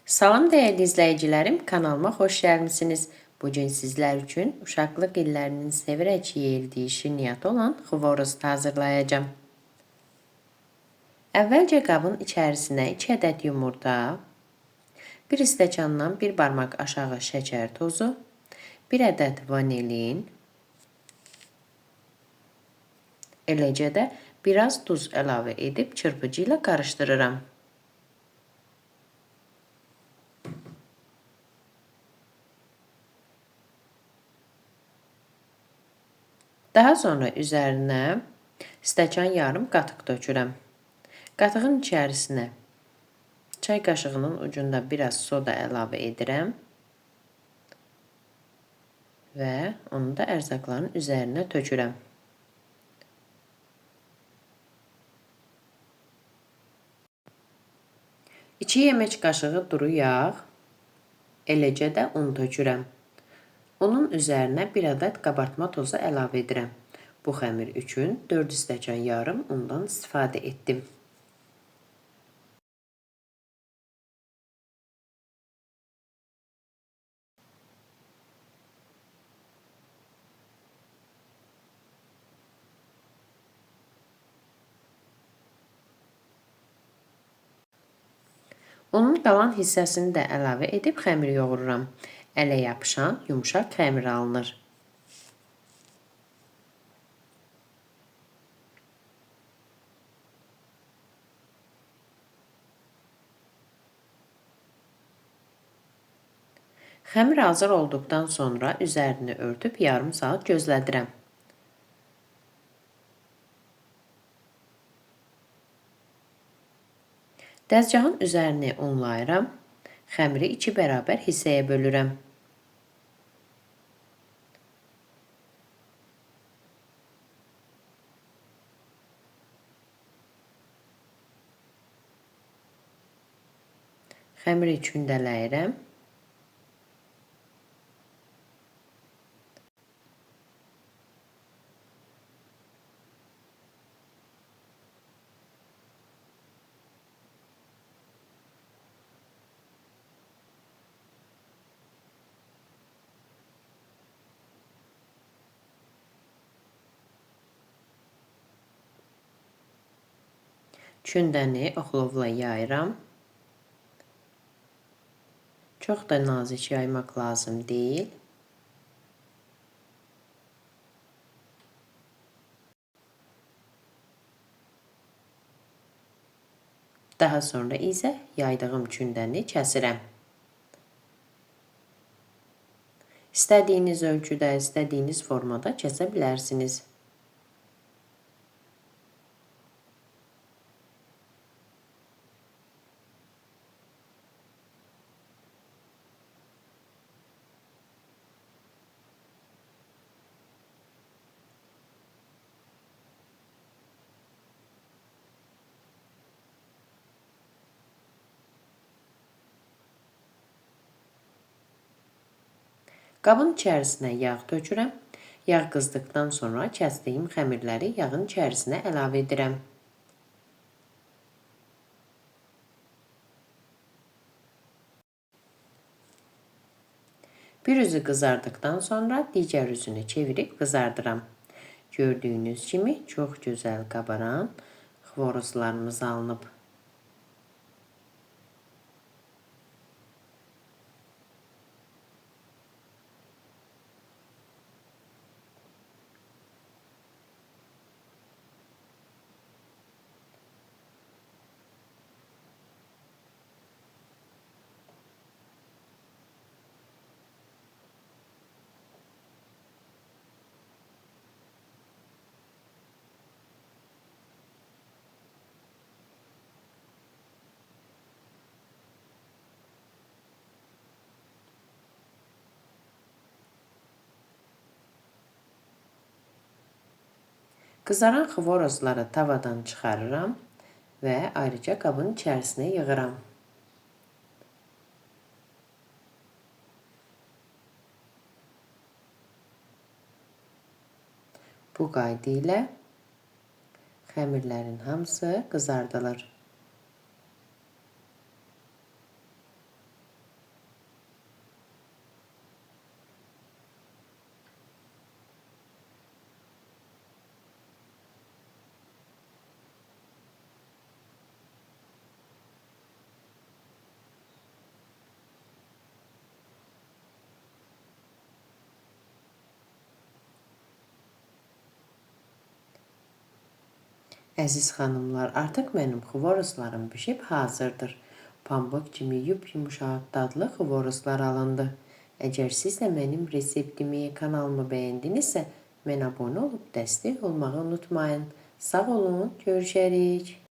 Salam dəyərli izləyicilərim, kanalıma xoş gəlmisiniz. Bugün sizlər üçün uşaqlıq illərinin sevirək yeyildiyi şirniyyat olan xvorozd hazırlayacağım. Əvvəlcə qabın içərisinə 2 ədəd yumurta, 1 stəkandan 1 barmaq aşağı şəkər tozu, 1 ədəd vanilin, eləcə də biraz duz əlavə edib çırpıcı ilə qarışdırıram. Daha sonra üzərinə stəkan yarım qatıq tökürəm. Qatığın içərisinə çay qaşığının ucunda biraz soda əlavə edirəm və onu da ərzaqların üzərinə tökürəm. İki yemək qaşığı duru yağ, eləcə də un tökürəm. Onun üzərinə 1 ədəd qabartma tozu əlavə edirəm. Bu xəmir üçün 4 stəkan yarım undan istifadə etdim. Unun qalan hissəsini də əlavə edib xəmir yoğururam. Ələ yapışan yumşaq xəmir alınır. Xəmir hazır olduqdan sonra üzərini örtüb yarım saat gözlədirəm. Dəzgahın üzərini unlayıram. Xəmiri 2 bərabər hissəyə bölürəm. Xəmiri kündələyirəm. Kündəni oxlovla yayıram. Çox da nazik yaymaq lazım deyil. Daha sonra isə yaydığım kündəni kəsirəm. İstədiyiniz ölçüdə, istədiyiniz formada kəsə bilərsiniz. Qabın içərisinə yağ tökürəm. Yağ qızdıqdan sonra kəsdiyim xəmirləri yağın içərisinə əlavə edirəm. Bir üzü qızardıqdan sonra digər üzünü çevirib qızardıram. Gördüyünüz kimi çox gözəl qabaran xvorozlarımız alınıb. Qızaran xvorozları tavadan çıxarıram və ayrıca qabın içərisinə yığıram. Bu qayda ilə xəmirlərin hamısı qızardılır. Əziz xanımlar, artıq mənim xvoroslarım bişib hazırdır. Pambıq kimi yumuşaq, dadlı xvoroslar alındı. Əgər siz də mənim reseptimi, kanalımı bəyəndinizsə, mənə abunə olub dəstək olmağı unutmayın. Sağ olun, görüşərik.